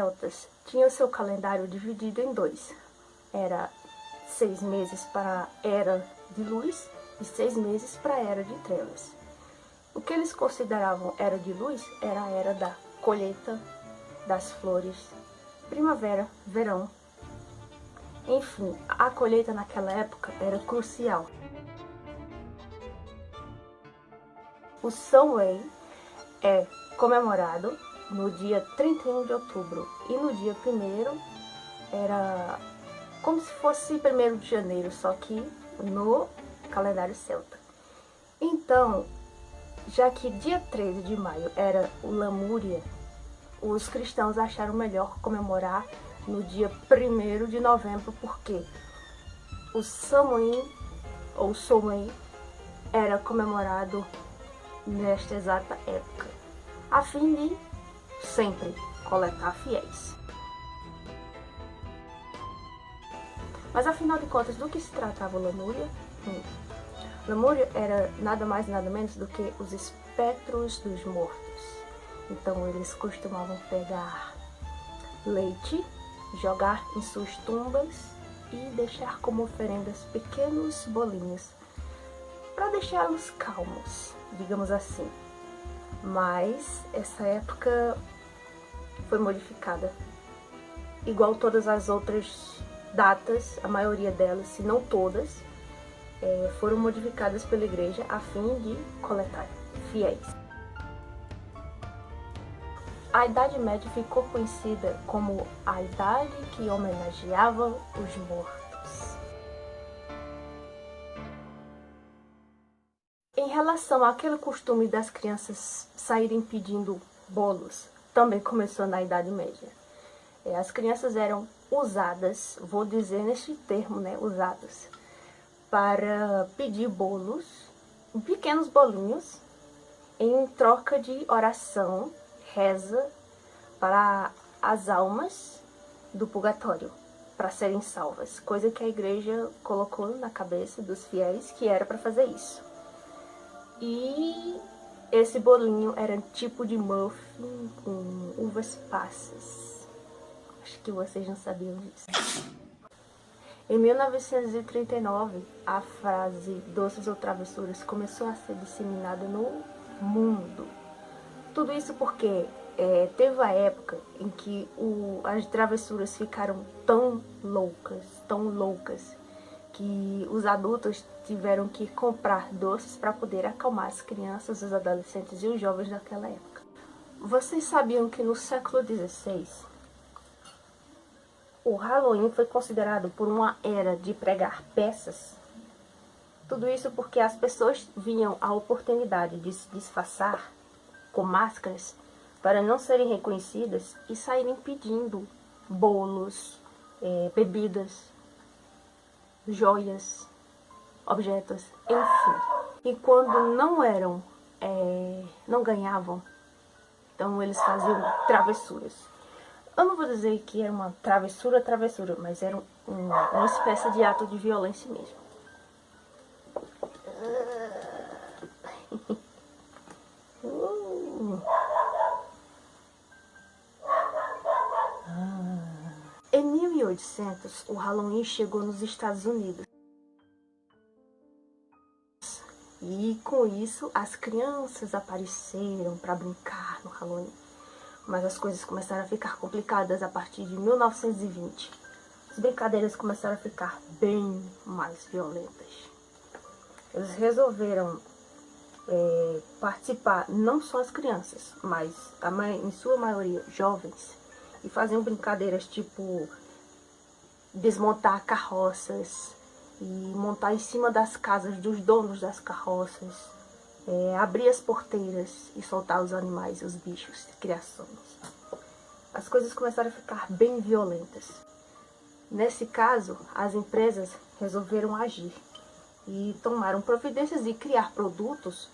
celtas tinham seu calendário dividido em dois. Era 6 meses para a Era de Luz e 6 meses para a Era de Trevas. O que eles consideravam Era de Luz era a era da colheita, das flores, primavera, verão. Enfim, a colheita naquela época era crucial. O Samhain é comemorado no dia 31 de outubro e no dia 1º era como se fosse 1º de janeiro, só que no calendário celta. Então, já que dia 13 de maio era o Lamúria, os cristãos acharam melhor comemorar no dia 1º de novembro, porque o Samhain, ou Samhain, era comemorado nesta exata época, a fim de sempre coletar fiéis. Mas afinal de contas, do que se tratava o Lamúria? Lamúria era nada mais nada menos do que os espectros dos mortos. Então eles costumavam pegar leite, jogar em suas tumbas e deixar como oferendas pequenos bolinhos para deixá-los calmos, digamos assim. Mas essa época foi modificada. Igual todas as outras datas, a maioria delas, se não todas, foram modificadas pela igreja a fim de coletar fiéis. A Idade Média ficou conhecida como a idade que homenageava os mortos. Em relação àquele costume das crianças saírem pedindo bolos, também começou na Idade Média. As crianças eram usadas, vou dizer neste termo, usadas, para pedir bolos, pequenos bolinhos, em troca de oração, reza para as almas do purgatório, para serem salvas. Coisa que a igreja colocou na cabeça dos fiéis que era para fazer isso. E esse bolinho era tipo de muffin com uvas passas. Acho que vocês não sabiam disso. Em 1939, a frase doces ou travessuras começou a ser disseminada no mundo. Tudo isso porque teve a época em que as travessuras ficaram tão loucas, que os adultos tiveram que comprar doces para poder acalmar as crianças, os adolescentes e os jovens daquela época. Vocês sabiam que no século XVI, o Halloween foi considerado por uma era de pregar peças? Tudo isso porque as pessoas viam a oportunidade de se disfarçar com máscaras para não serem reconhecidas e saírem pedindo bolos, bebidas, joias, objetos, enfim. E quando não ganhavam, então eles faziam travessuras. Eu não vou dizer que era uma travessura, mas era uma espécie de ato de violência mesmo. Em 1800, o Halloween chegou nos Estados Unidos. E com isso, as crianças apareceram para brincar no Halloween. Mas as coisas começaram a ficar complicadas a partir de 1920. As brincadeiras começaram a ficar bem mais violentas. Eles resolveram participar, não só as crianças, mas em sua maioria jovens, e faziam brincadeiras tipo desmontar carroças e montar em cima das casas dos donos das carroças, abrir as porteiras e soltar os animais, os bichos de criações. As coisas começaram a ficar bem violentas. Nesse caso, as empresas resolveram agir e tomaram providências de criar produtos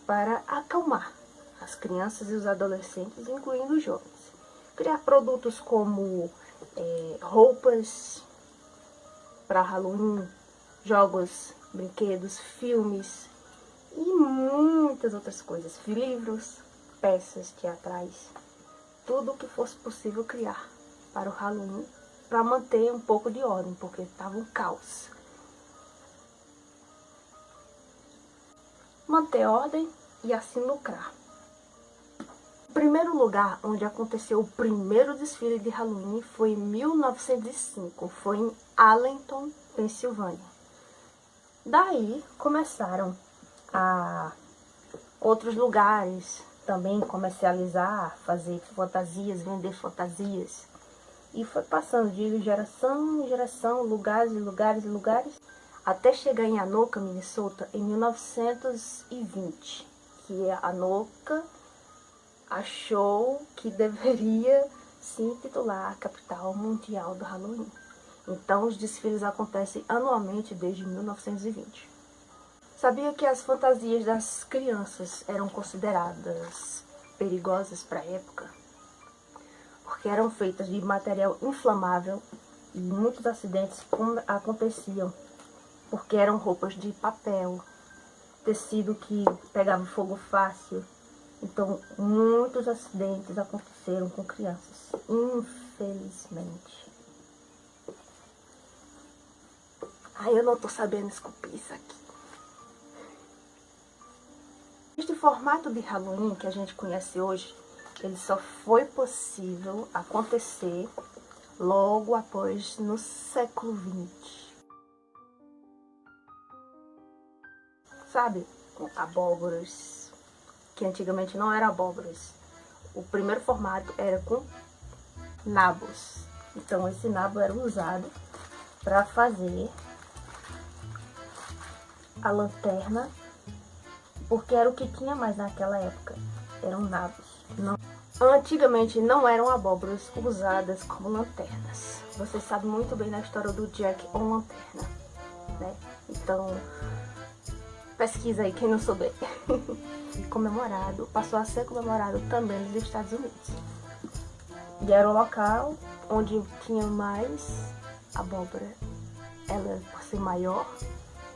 para acalmar as crianças e os adolescentes, incluindo os jovens. Criar produtos como roupas para Halloween, jogos, brinquedos, filmes e muitas outras coisas. Livros, peças teatrais, tudo o que fosse possível criar para o Halloween, para manter um pouco de ordem, porque estava um caos. Manter ordem e assim lucrar. O primeiro lugar onde aconteceu o primeiro desfile de Halloween foi em 1905, foi em Allentown, Pensilvânia. Daí começaram a outros lugares também comercializar, fazer fantasias, vender fantasias. E foi passando de geração em geração, lugares e lugares e lugares, até chegar em Anoka, Minnesota, em 1920, que a Anoka achou que deveria se intitular a capital mundial do Halloween. Então os desfiles acontecem anualmente desde 1920. Sabia que as fantasias das crianças eram consideradas perigosas para a época? Porque eram feitas de material inflamável e muitos acidentes aconteciam porque eram roupas de papel, tecido que pegava fogo fácil. Então, muitos acidentes aconteceram com crianças, infelizmente. Ai, eu não tô sabendo esculpir isso aqui. Este formato de Halloween que a gente conhece hoje, ele só foi possível acontecer logo após no século XX. Sabe, com abóboras, que antigamente não eram abóboras. O primeiro formato era com nabos. Então esse nabo era usado para fazer a lanterna, porque era o que tinha mais naquela época, eram nabos. Antigamente não eram abóboras usadas como lanternas. Você sabe muito bem na história do Jack o Lanterna, né? Então, pesquisa aí quem não souber. E comemorado, passou a ser comemorado também nos Estados Unidos. E era o local onde tinha mais abóbora. Ela, por ser maior,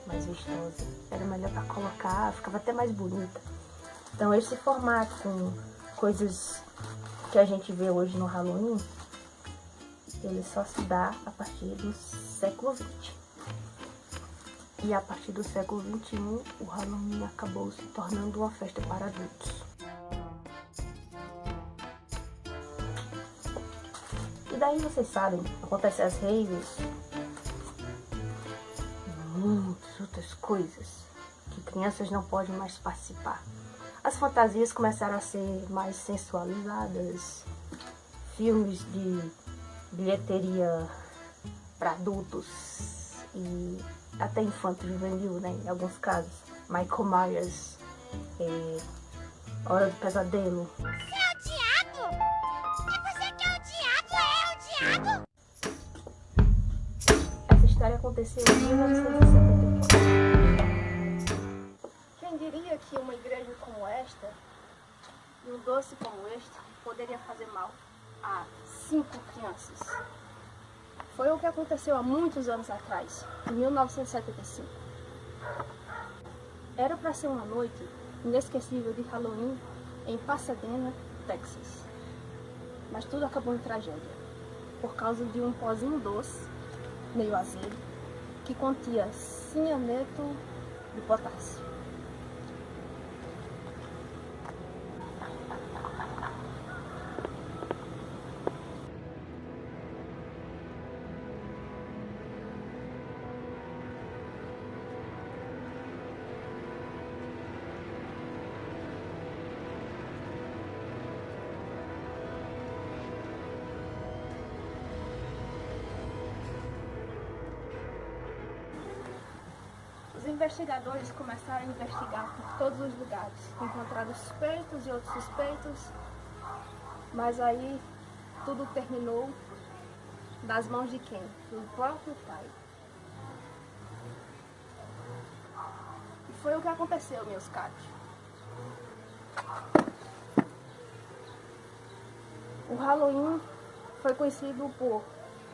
mais vistosa, era melhor para colocar, ficava até mais bonita. Então esse formato com coisas que a gente vê hoje no Halloween, ele só se dá a partir do século XX. E a partir do século XXI, o Halloween acabou se tornando uma festa para adultos. E daí vocês sabem, acontecem as raves, muitas outras coisas que crianças não podem mais participar. As fantasias começaram a ser mais sensualizadas, filmes de bilheteria para adultos e até infanto juvenil, né? Em alguns casos. Michael Myers, Hora do Pesadelo. Você é o diabo? É você que é o diabo? É o diabo? Essa história aconteceu em 1974. Quem diria que uma igreja como esta e um doce como este poderia fazer mal a 5 crianças? Foi o que aconteceu há muitos anos atrás, em 1975. Era para ser uma noite inesquecível de Halloween em Pasadena, Texas. Mas tudo acabou em tragédia, por causa de um pozinho doce, meio azedo, que continha cianeto de potássio. Os investigadores começaram a investigar por todos os lugares, encontraram suspeitos e outros suspeitos, mas aí tudo terminou nas mãos de quem? Do próprio pai. E foi o que aconteceu, meus caros. O Halloween foi conhecido por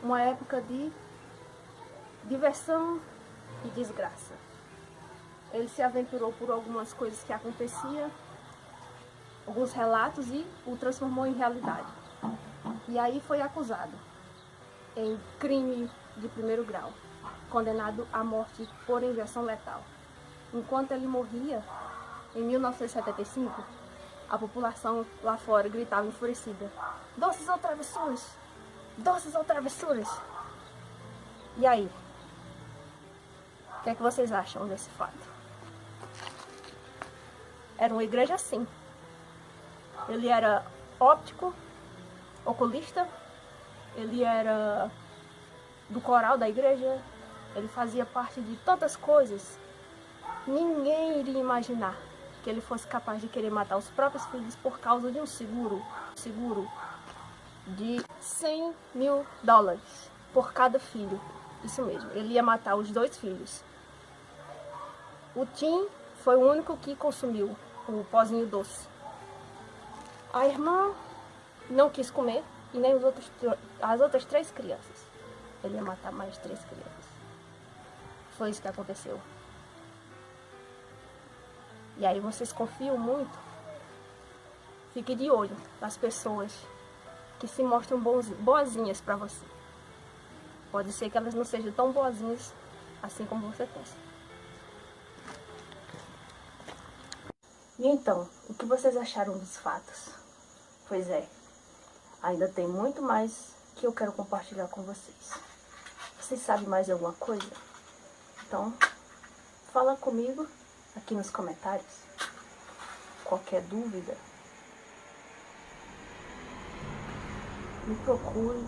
uma época de diversão e desgraça. Ele se aventurou por algumas coisas que aconteciam, alguns relatos, e o transformou em realidade. E aí foi acusado em crime de primeiro grau, condenado à morte por injeção letal. Enquanto ele morria, em 1975, a população lá fora gritava enfurecida: doces ou travessuras? Doces ou travessuras? E aí? O que é que vocês acham desse fato? Era uma igreja assim. Ele era óptico, oculista, ele era do coral da igreja, ele fazia parte de tantas coisas. Ninguém iria imaginar que ele fosse capaz de querer matar os próprios filhos por causa de um seguro de $100 mil por cada filho. Isso mesmo, ele ia matar os 2 filhos. O Tim foi o único que consumiu o pozinho doce. A irmã não quis comer e nem as outras 3 crianças. Ele ia matar mais 3 crianças. Foi isso que aconteceu. E aí vocês confiam muito? Fique de olho nas pessoas que se mostram boazinhas pra você. Pode ser que elas não sejam tão boazinhas assim como você pensa. E então, o que vocês acharam dos fatos? Pois é, ainda tem muito mais que eu quero compartilhar com vocês. Vocês sabem mais de alguma coisa? Então, fala comigo aqui nos comentários. Qualquer dúvida, me procure.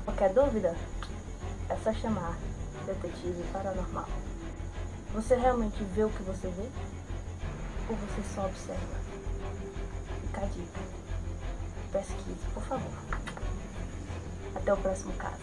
Qualquer dúvida, é só chamar Detetive Paranormal. Você realmente vê o que você vê? Ou você só observa? Fica a dica. Pesquise, por favor. Até o próximo caso.